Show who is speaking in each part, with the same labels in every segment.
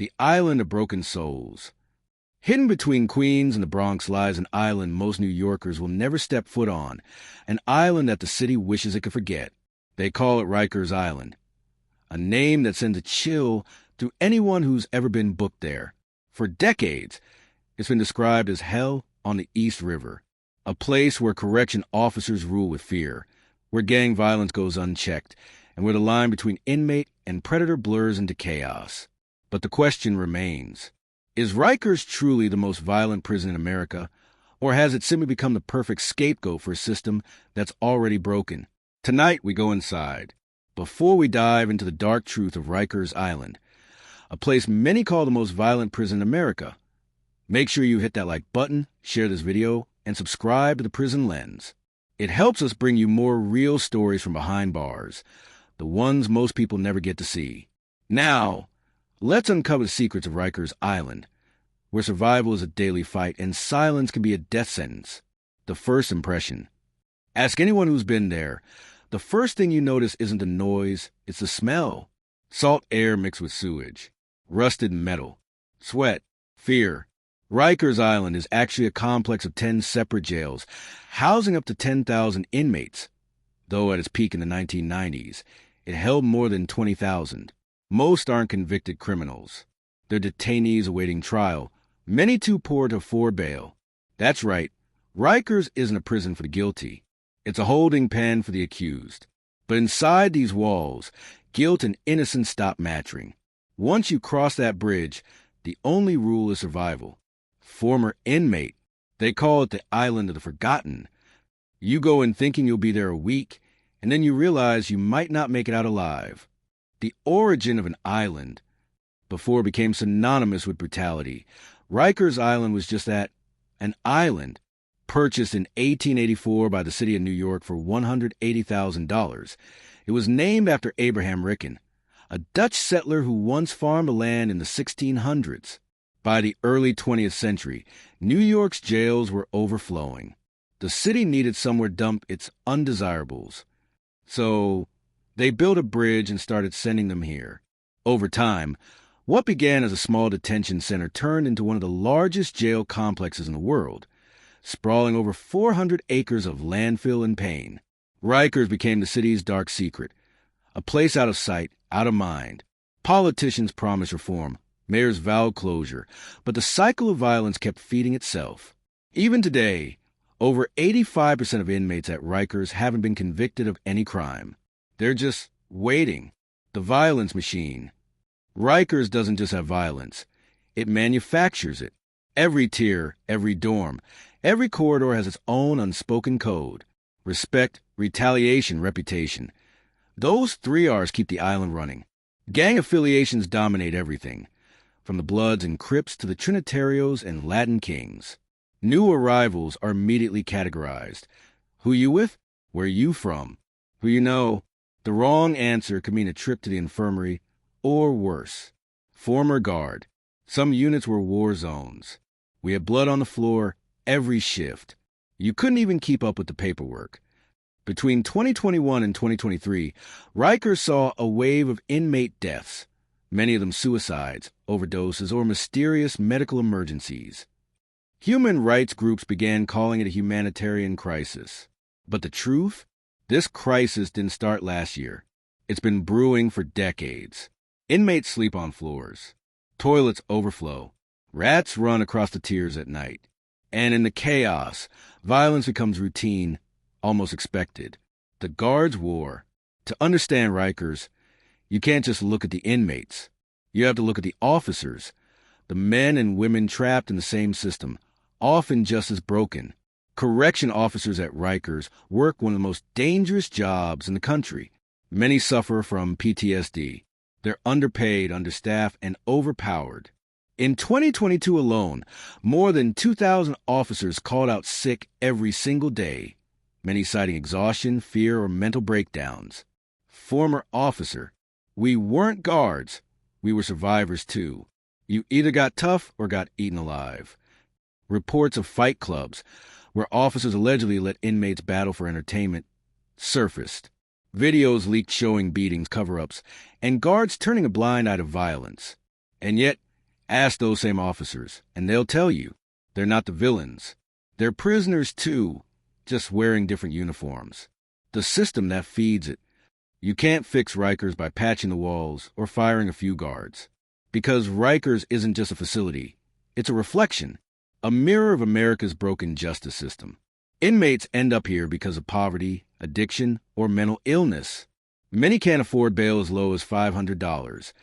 Speaker 1: the island of broken souls. Hidden between Queens and the Bronx lies an island most New Yorkers will never step foot on, an island that the city wishes it could forget. They call it Rikers Island, a name that sends a chill through anyone who's ever been booked there. For decades, it's been described as hell on the East River, a place where correction officers rule with fear, where gang violence goes unchecked, and where the line between inmate and predator blurs into chaos. But the question remains, is Rikers truly the most violent prison in America, or has it simply become the perfect scapegoat for a system that's already broken? Tonight we go inside, before we dive into the dark truth of Rikers Island, a place many call the most violent prison in America. Make sure you hit that like button, share this video, and subscribe to The Prison Lens. It helps us bring you more real stories from behind bars, the ones most people never get to see. Now, let's uncover the secrets of Rikers Island, where survival is a daily fight and silence can be a death sentence. The first impression. Ask anyone who's been there. The first thing you notice isn't the noise, it's the smell. Salt air mixed with sewage, rusted metal, sweat, fear. Rikers Island is actually a complex of 10 separate jails, housing up to 10,000 inmates. Though at its peak in the 1990s, it held more than 20,000. Most aren't convicted criminals. They're detainees awaiting trial, many too poor to afford bail. That's right, Rikers isn't a prison for the guilty. It's a holding pen for the accused. But inside these walls, guilt and innocence stop matching. Once you cross that bridge, the only rule is survival. Former inmate. They call it the island of the forgotten. You go in thinking you'll be there a week, and then you realize you might not make it out alive. The origin of an island. Before it became synonymous with brutality, Rikers Island was just that, an island, purchased in 1884 by the city of New York for $180,000. It was named after Abraham Rikers, a Dutch settler who once farmed the land in the 1600s. By the early 20th century, New York's jails were overflowing. The city needed somewhere to dump its undesirables. So they built a bridge and started sending them here. Over time, what began as a small detention center turned into one of the largest jail complexes in the world, sprawling over 400 acres of landfill and pain. Rikers became the city's dark secret, a place out of sight, out of mind. Politicians promised reform, mayors vowed closure, but the cycle of violence kept feeding itself. Even today, over 85% of inmates at Rikers haven't been convicted of any crime. They're just waiting. The violence machine. Rikers doesn't just have violence. It manufactures it. Every tier, every dorm, every corridor has its own unspoken code. Respect, retaliation, reputation. Those 3 R's keep the island running. Gang affiliations dominate everything, from the Bloods and Crips to the Trinitarios and Latin Kings. New arrivals are immediately categorized. Who you with? Where you from? Who you know? The wrong answer could mean a trip to the infirmary, or worse. Former guard. Some units were war zones. We had blood on the floor every shift. You couldn't even keep up with the paperwork. Between 2021 and 2023, Rikers saw a wave of inmate deaths, many of them suicides, overdoses, or mysterious medical emergencies. Human rights groups began calling it a humanitarian crisis. But the truth? This crisis didn't start last year. It's been brewing for decades. Inmates sleep on floors. Toilets overflow. Rats run across the tiers at night. And in the chaos, violence becomes routine, almost expected. The guards' war. To understand Rikers, you can't just look at the inmates. You have to look at the officers, the men and women trapped in the same system, often just as broken. Correction officers at Rikers work one of the most dangerous jobs in the country. Many suffer from PTSD. They're underpaid, understaffed, and overpowered. In 2022 alone, more than 2,000 officers called out sick every single day, many citing exhaustion, fear, or mental breakdowns. Former officer. We weren't guards. We were survivors too. You either got tough or got eaten alive. Reports of fight clubs, where officers allegedly let inmates battle for entertainment, surfaced. Videos leaked showing beatings, cover-ups, and guards turning a blind eye to violence. And yet, Ask those same officers, and they'll tell you they're not the villains. They're prisoners too, just wearing different uniforms. The system that feeds it. You can't fix Rikers by patching the walls or firing a few guards. Because Rikers isn't just a facility. It's a reflection, a mirror of America's broken justice system. Inmates end up here because of poverty, addiction, or mental illness. Many can't afford bail as low as $500,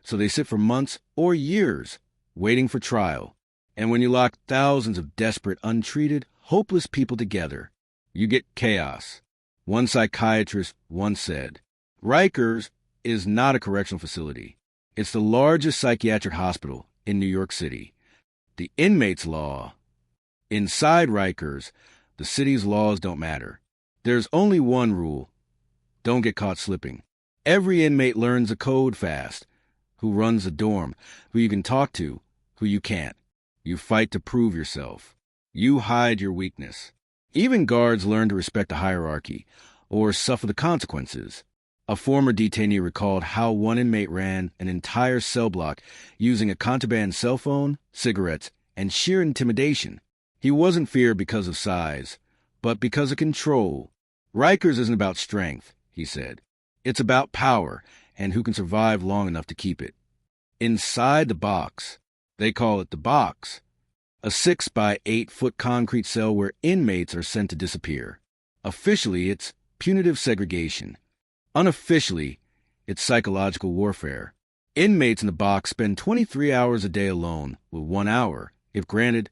Speaker 1: so they sit for months or years waiting for trial. And when you lock thousands of desperate, untreated, hopeless people together, you get chaos. One psychiatrist once said, Rikers is not a correctional facility. It's the largest psychiatric hospital in New York City. The inmates' law. Inside Rikers, the city's laws don't matter. There's only one rule. Don't get caught slipping. Every inmate learns a code fast. Who runs the dorm, who you can talk to, who you can't. You fight to prove yourself. You hide your weakness. Even guards learn to respect the hierarchy, or suffer the consequences. A former detainee recalled how one inmate ran an entire cell block using a contraband cell phone, cigarettes, and sheer intimidation. He wasn't feared because of size, but because of control. Rikers isn't about strength, he said. It's about power and who can survive long enough to keep it. Inside the box, they call it the box, a 6 by 8 foot concrete cell where inmates are sent to disappear. Officially, it's punitive segregation. Unofficially, it's psychological warfare. Inmates in the box spend 23 hours a day alone, with 1 hour, if granted,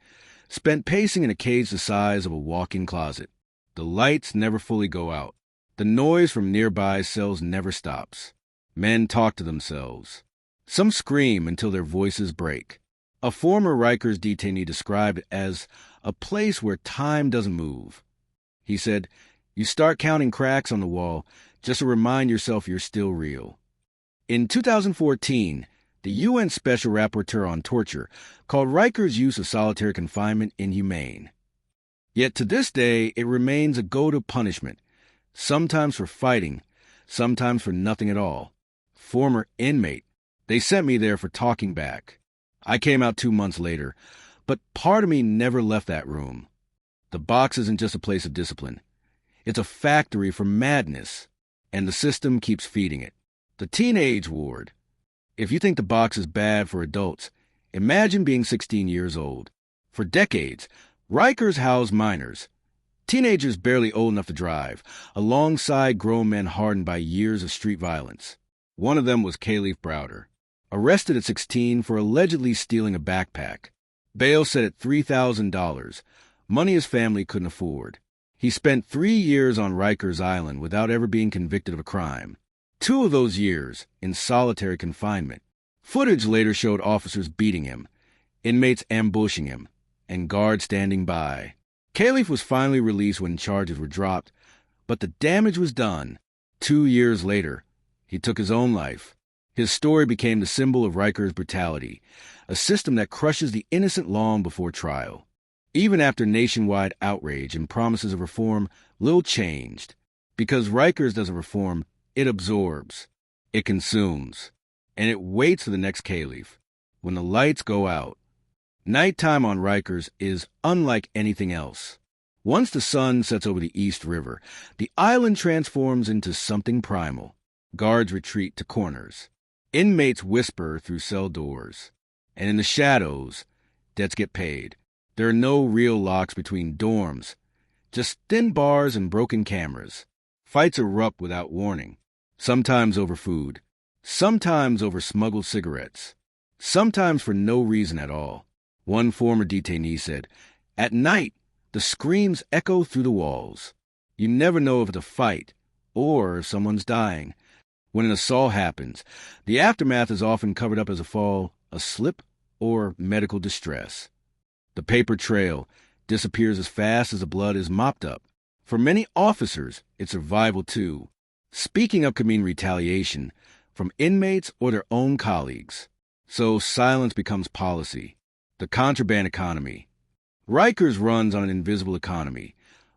Speaker 1: spent pacing in a cage the size of a walk-in closet. The lights never fully go out. The noise from nearby cells never stops. Men talk to themselves. Some scream until their voices break. A former Rikers detainee described it as a place where time doesn't move. He said, you start counting cracks on the wall just to remind yourself you're still real. In 2014, the UN Special Rapporteur on Torture called Rikers' use of solitary confinement inhumane. Yet to this day, it remains a go-to punishment, sometimes for fighting, sometimes for nothing at all. Former inmate. They sent me there for talking back. I came out 2 months later, but part of me never left that room. The box isn't just a place of discipline. It's a factory for madness, and the system keeps feeding it. The teenage ward. If you think the box is bad for adults, imagine being 16 years old. For decades, Rikers housed minors, teenagers barely old enough to drive, alongside grown men hardened by years of street violence. One of them was Khalif Browder, arrested at 16 for allegedly stealing a backpack. Bail set at $3,000, money his family couldn't afford. He spent 3 years on Rikers Island without ever being convicted of a crime. 2 of those years in solitary confinement. Footage later showed officers beating him, inmates ambushing him, and guards standing by. Khalif was finally released when charges were dropped, but the damage was done. 2 years later, he took his own life. His story became the symbol of Rikers' brutality, a system that crushes the innocent long before trial. Even after nationwide outrage and promises of reform, little changed. Because Rikers doesn't reform, it absorbs, it consumes, and it waits for the next Khalif. When the lights go out, nighttime on Rikers is unlike anything else. Once the sun sets over the East River, the island transforms into something primal. Guards retreat to corners. Inmates whisper through cell doors. And in the shadows, debts get paid. There are no real locks between dorms, just thin bars and broken cameras. Fights erupt without warning, sometimes over food, sometimes over smuggled cigarettes, sometimes for no reason at all. One former detainee said, "At night, the screams echo through the walls. You never know if it's a fight or if someone's dying. When an assault happens, the aftermath is often covered up as a fall, a slip, or medical distress. The paper trail disappears as fast as the blood is mopped up. For many officers, it's survival too. Speaking up could mean retaliation from inmates or their own colleagues. So silence becomes policy. The contraband economy. Rikers runs on an invisible economy,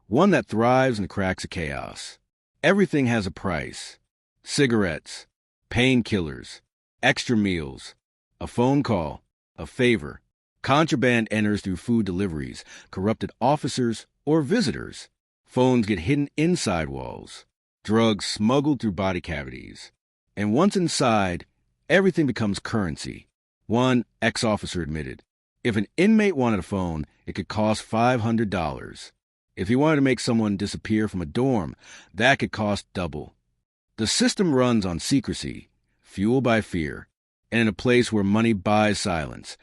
Speaker 1: one that thrives in the cracks of chaos. Everything has a price. Cigarettes, painkillers, extra meals, a phone call, a favor. Contraband enters through food deliveries, corrupted officers or visitors. Phones get hidden inside walls. Drugs smuggled through body cavities. And once inside, everything becomes currency. One ex-officer admitted, if an inmate wanted a phone, it could cost $500. If he wanted to make someone disappear from a dorm, that could cost double. The system runs on secrecy, fueled by fear, and in a place where money buys silence.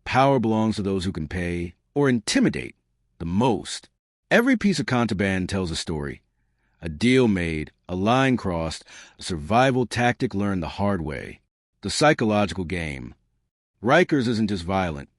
Speaker 1: Power belongs to those who can pay, or intimidate, the most. Every piece of contraband tells a story. A deal made, a line crossed, a survival tactic learned the hard way. The psychological game. Rikers isn't just violent,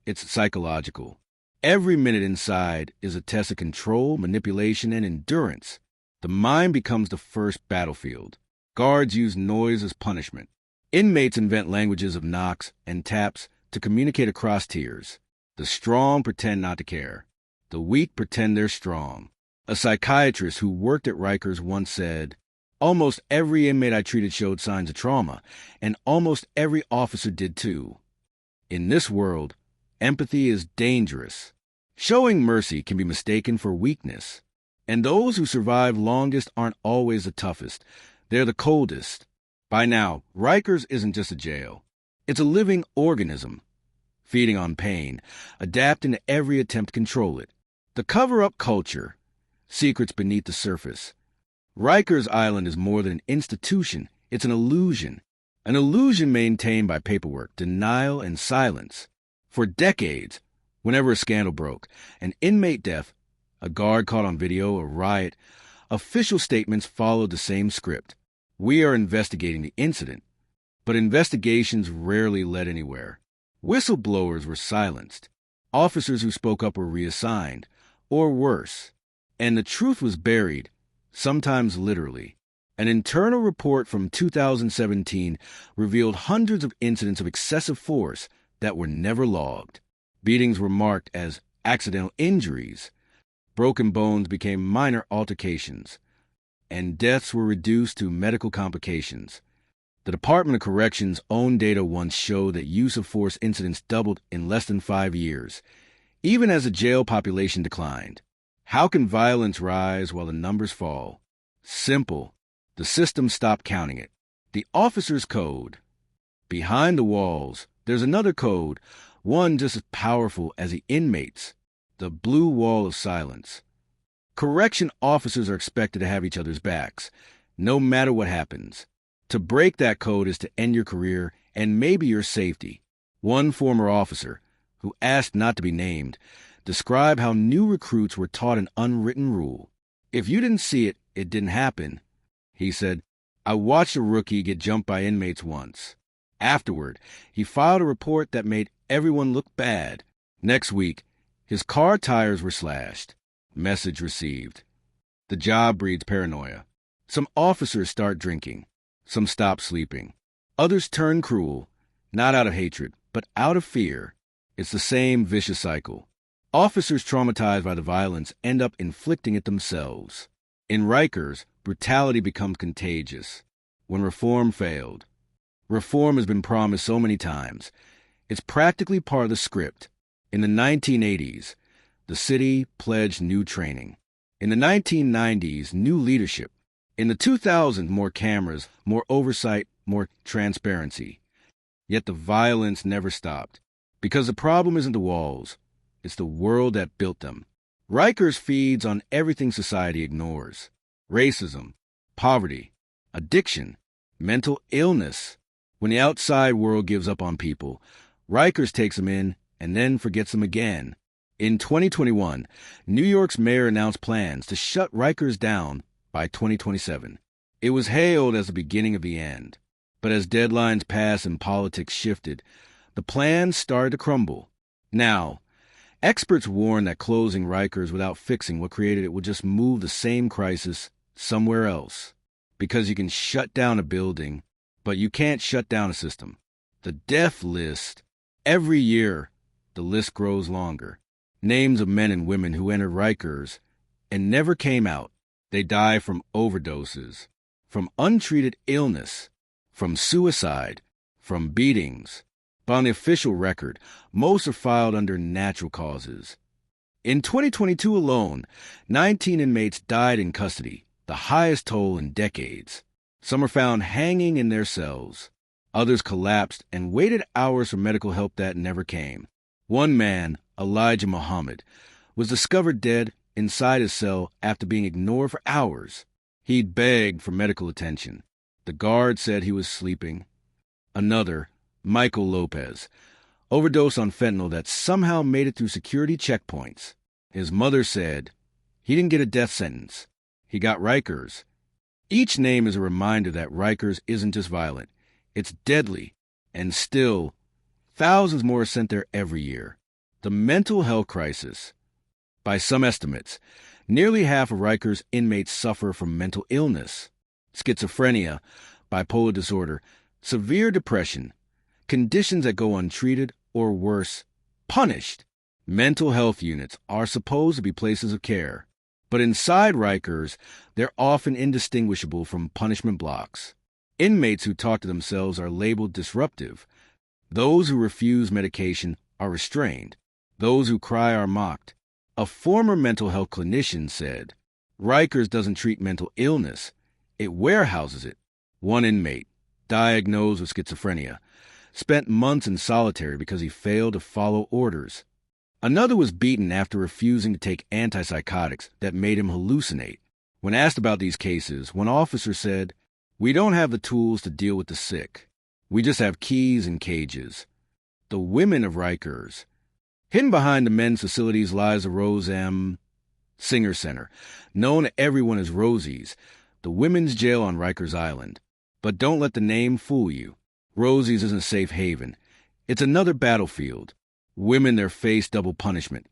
Speaker 1: it's psychological. Every minute inside is a test of control, manipulation, and endurance. The mind becomes the first battlefield. Guards use noise as punishment. Inmates invent languages of knocks and taps to communicate across tiers. The strong pretend not to care. The weak pretend they're strong. A psychiatrist who worked at Rikers once said, almost every inmate I treated showed signs of trauma, and almost every officer did too. In this world, empathy is dangerous. Showing mercy can be mistaken for weakness. And those who survive longest aren't always the toughest. They're the coldest. By now, Rikers isn't just a jail. It's a living organism, feeding on pain, adapting to every attempt to control it. The cover-up culture, secrets beneath the surface. Rikers Island is more than an institution. It's an illusion maintained by paperwork, denial, and silence. For decades, whenever a scandal broke, an inmate death, a guard caught on video, a riot, official statements followed the same script. We are investigating the incident. But investigations rarely led anywhere. Whistleblowers were silenced. Officers who spoke up were reassigned, or worse. And the truth was buried, sometimes literally. An internal report from 2017 revealed hundreds of incidents of excessive force that were never logged. Beatings were marked as accidental injuries. Broken bones became minor altercations. And deaths were reduced to medical complications. The Department of Corrections' own data once showed that use of force incidents doubled in less than 5 years, even as the jail population declined. How can violence rise while the numbers fall? Simple. The system stopped counting it. The officer's code. Behind the walls, there's another code, one just as powerful as the inmates. The blue wall of silence. Correction officers are expected to have each other's backs, no matter what happens. To break that code is to end your career and maybe your safety. One former officer, who asked not to be named, described how new recruits were taught an unwritten rule. If you didn't see it, it didn't happen. He said, I watched a rookie get jumped by inmates once. Afterward, he filed a report that made everyone look bad. Next week, his car tires were slashed. Message received. The job breeds paranoia. Some officers start drinking. Some stop sleeping. Others turn cruel, not out of hatred, but out of fear. It's the same vicious cycle. Officers traumatized by the violence end up inflicting it themselves. In Rikers, brutality becomes contagious. When reform failed. Reform has been promised so many times. It's practically part of the script. In the 1980s, the city pledged new training. In the 1990s, new leadership. In the 2000s, more cameras, more oversight, more transparency. Yet the violence never stopped. Because the problem isn't the walls. It's the world that built them. Rikers feeds on everything society ignores. Racism, poverty, addiction, mental illness. When the outside world gives up on people, Rikers takes them in and then forgets them again. In 2021, New York's mayor announced plans to shut Rikers down by 2027. It was hailed as the beginning of the end. But as deadlines passed and politics shifted, the plans started to crumble. Now, experts warn that closing Rikers without fixing what created it will just move the same crisis somewhere else. Because you can shut down a building, but you can't shut down a system. The death list. Every year, the list grows longer. Names of men and women who entered Rikers and never came out. They die from overdoses, from untreated illness, from suicide, from beatings. but on the official record, most are filed under natural causes. In 2022 alone, 19 inmates died in custody, the highest toll in decades. Some are found hanging in their cells. Others collapsed and waited hours for medical help that never came. One man, Elijah Muhammad, was discovered dead inside his cell after being ignored for hours. He'd begged for medical attention. The guard said he was sleeping. Another, Michael Lopez, overdosed on fentanyl that somehow made it through security checkpoints. His mother said he didn't get a death sentence. He got Rikers. Each name is a reminder that Rikers isn't just violent. It's deadly. And still, thousands more are sent there every year. The mental health crisis. By some estimates, nearly half of Rikers inmates suffer from mental illness, schizophrenia, bipolar disorder, severe depression, conditions that go untreated or worse, punished. Mental health units are supposed to be places of care, but inside Rikers, they're often indistinguishable from punishment blocks. Inmates who talk to themselves are labeled disruptive. Those who refuse medication are restrained. Those who cry are mocked. A former mental health clinician said, Rikers doesn't treat mental illness, it warehouses it. One inmate, diagnosed with schizophrenia, spent months in solitary because he failed to follow orders. Another was beaten after refusing to take antipsychotics that made him hallucinate. When asked about these cases, one officer said, "We don't have the tools to deal with the sick. We just have keys and cages." The women of Rikers. Hidden behind the men's facilities lies the Rose M. Singer Center, known to everyone as Rosie's, the women's jail on Rikers Island. But don't let the name fool you. Rosie's isn't a safe haven. It's another battlefield. Women there face double punishment,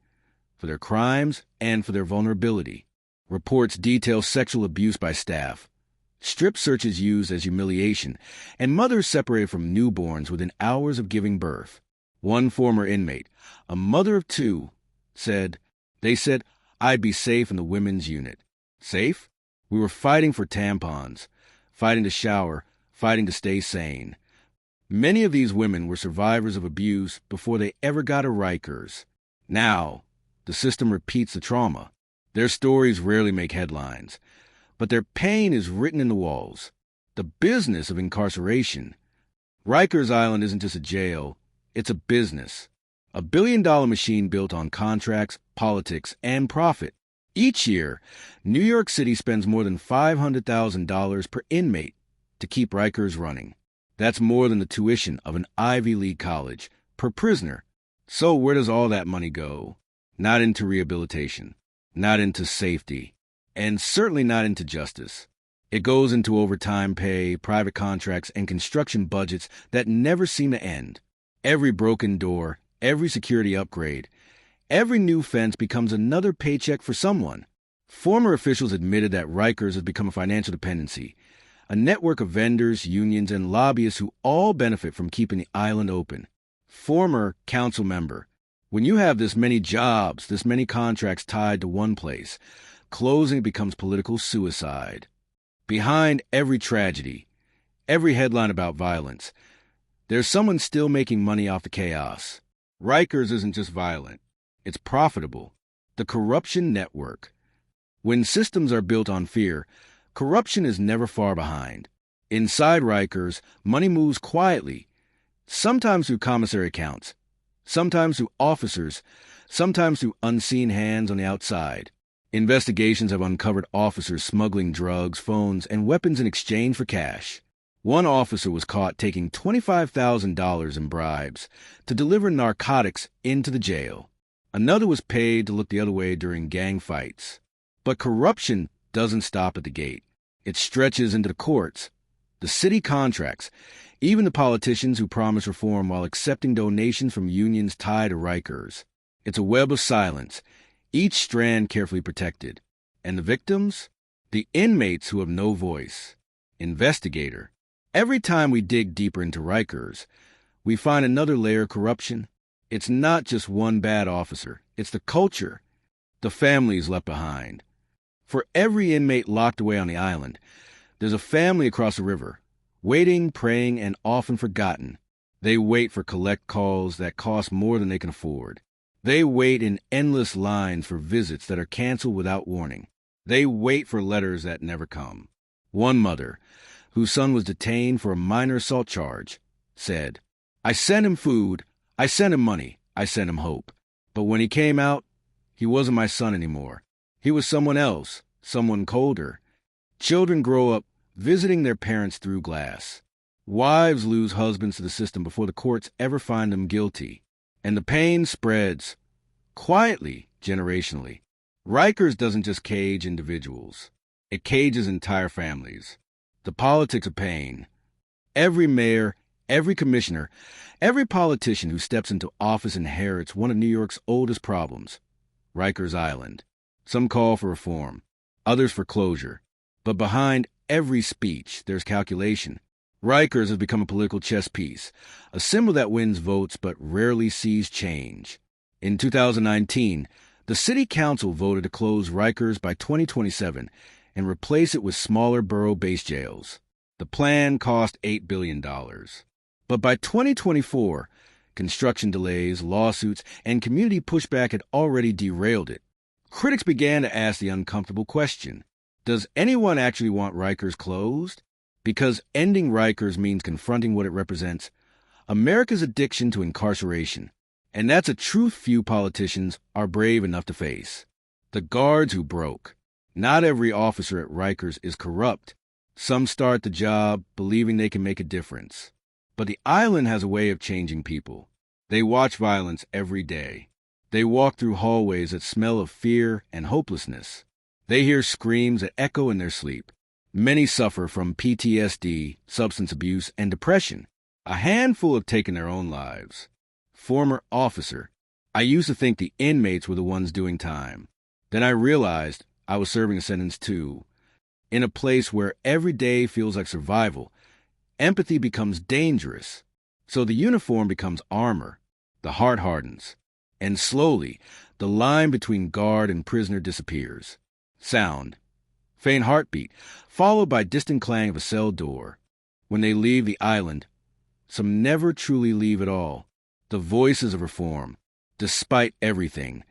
Speaker 1: for their crimes and for their vulnerability. Reports detail sexual abuse by staff, strip searches used as humiliation, and mothers separated from newborns within hours of giving birth. One former inmate, a mother of two, said, "They said I'd be safe in the women's unit." Safe? We were fighting for tampons, fighting to shower, fighting to stay sane. Many of these women were survivors of abuse before they ever got a Rikers. Now, the system repeats the trauma. Their stories rarely make headlines, but their pain is written in the walls. The business of incarceration. Rikers Island isn't just a jail, it's a business. A billion-dollar machine built on contracts, politics, and profit. Each year, New York City spends more than $500,000 per inmate to keep Rikers running. That's more than the tuition of an Ivy League college per prisoner. So where does all that money go? Not into rehabilitation, not into safety, and certainly not into justice. It goes into overtime pay, private contracts, and construction budgets that never seem to end. Every broken door, every security upgrade, every new fence becomes another paycheck for someone. Former officials admitted that Rikers has become a financial dependency, a network of vendors, unions, and lobbyists who all benefit from keeping the island open. Former council member, when you have this many jobs, this many contracts tied to one place, closing becomes political suicide. Behind every tragedy, every headline about violence, there's someone still making money off the chaos. Rikers isn't just violent, it's profitable. The corruption network. When systems are built on fear, corruption is never far behind. Inside Rikers, money moves quietly, sometimes through commissary accounts, sometimes through officers, sometimes through unseen hands on the outside. Investigations have uncovered officers smuggling drugs, phones, and weapons in exchange for cash. One officer was caught taking $25,000 in bribes to deliver narcotics into the jail. Another was paid to look the other way during gang fights. But corruption doesn't stop at the gate. It stretches into the courts, the city contracts, even the politicians who promise reform while accepting donations from unions tied to Rikers. It's a web of silence, each strand carefully protected. And the victims? The inmates who have no voice. Investigator. Every time we dig deeper into Rikers, we find another layer of corruption. It's not just one bad officer. It's the culture, the families left behind. For every inmate locked away on the island, there's a family across the river, waiting, praying, and often forgotten. They wait for collect calls that cost more than they can afford. They wait in endless lines for visits that are canceled without warning. They wait for letters that never come. One mother, whose son was detained for a minor assault charge, said, "I sent him food, I sent him money, I sent him hope. But when he came out, he wasn't my son anymore. He was someone else, someone colder." Children grow up visiting their parents through glass. Wives lose husbands to the system before the courts ever find them guilty. And the pain spreads, quietly, generationally. Rikers doesn't just cage individuals. It cages entire families. The politics of pain. Every mayor, every commissioner, every politician who steps into office inherits one of New York's oldest problems, Rikers Island. Some call for reform, others for closure. But behind every speech, there's calculation. Rikers has become a political chess piece, a symbol that wins votes but rarely sees change. In 2019, the City Council voted to close Rikers by 2027 and replace it with smaller borough-based jails. The plan cost $8 billion. But by 2024, construction delays, lawsuits, and community pushback had already derailed it. Critics began to ask the uncomfortable question: does anyone actually want Rikers closed? Because ending Rikers means confronting what it represents, America's addiction to incarceration. And that's a truth few politicians are brave enough to face. The guards who broke. Not every officer at Rikers is corrupt. Some start the job believing they can make a difference. But the island has a way of changing people. They watch violence every day. They walk through hallways that smell of fear and hopelessness. They hear screams that echo in their sleep. Many suffer from PTSD, substance abuse, and depression. A handful have taken their own lives. Former officer: I used to think the inmates were the ones doing time. Then I realized I was serving a sentence too. In a place where every day feels like survival, empathy becomes dangerous. So the uniform becomes armor. The heart hardens. And slowly, the line between guard and prisoner disappears. Sound. Faint heartbeat, followed by distant clang of a cell door. When they leave the island, some never truly leave at all. The voices of reform. Despite everything,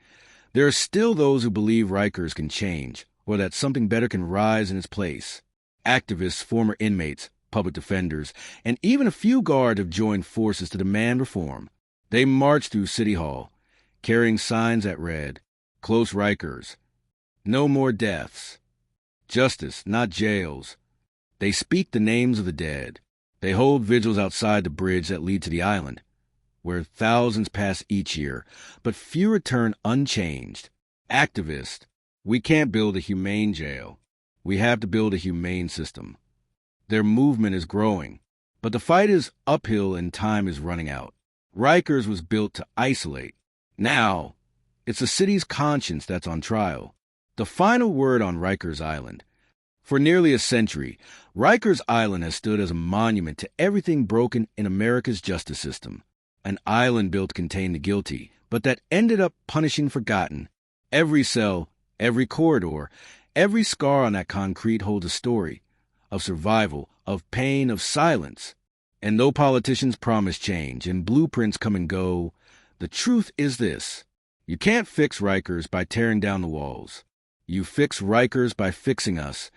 Speaker 1: there are still those who believe Rikers can change, or that something better can rise in its place. Activists, former inmates, public defenders, and even a few guards have joined forces to demand reform. They march through City Hall, carrying signs that read, "Close Rikers. No more deaths. Justice, not jails." They speak the names of the dead. They hold vigils outside the bridge that lead to the island, where thousands pass each year, but few return unchanged. Activists: we can't build a humane jail. We have to build a humane system. Their movement is growing, but the fight is uphill and time is running out. Rikers was built to isolate. Now, it's the city's conscience that's on trial. The final word on Rikers Island. For nearly a century, Rikers Island has stood as a monument to everything broken in America's justice system. An island built to contain the guilty, but that ended up punishing forgotten. Every cell, every corridor, every scar on that concrete holds a story of survival, of pain, of silence. And though politicians promise change and blueprints come and go, the truth is this: you can't fix Rikers by tearing down the walls. You fix Rikers by fixing us,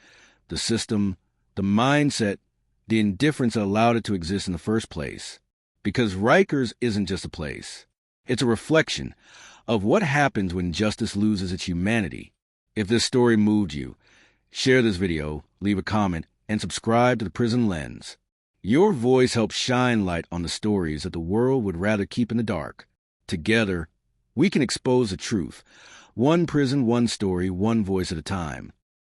Speaker 1: the system, the mindset, the indifference that allowed it to exist in the first place. Because Rikers isn't just a place. It's a reflection of what happens when justice loses its humanity. If this story moved you, share this video, leave a comment, and subscribe to The Prison Lens. Your voice helps shine light on the stories that the world would rather keep in the dark. Together, we can expose the truth. One prison, one story, one voice at a time.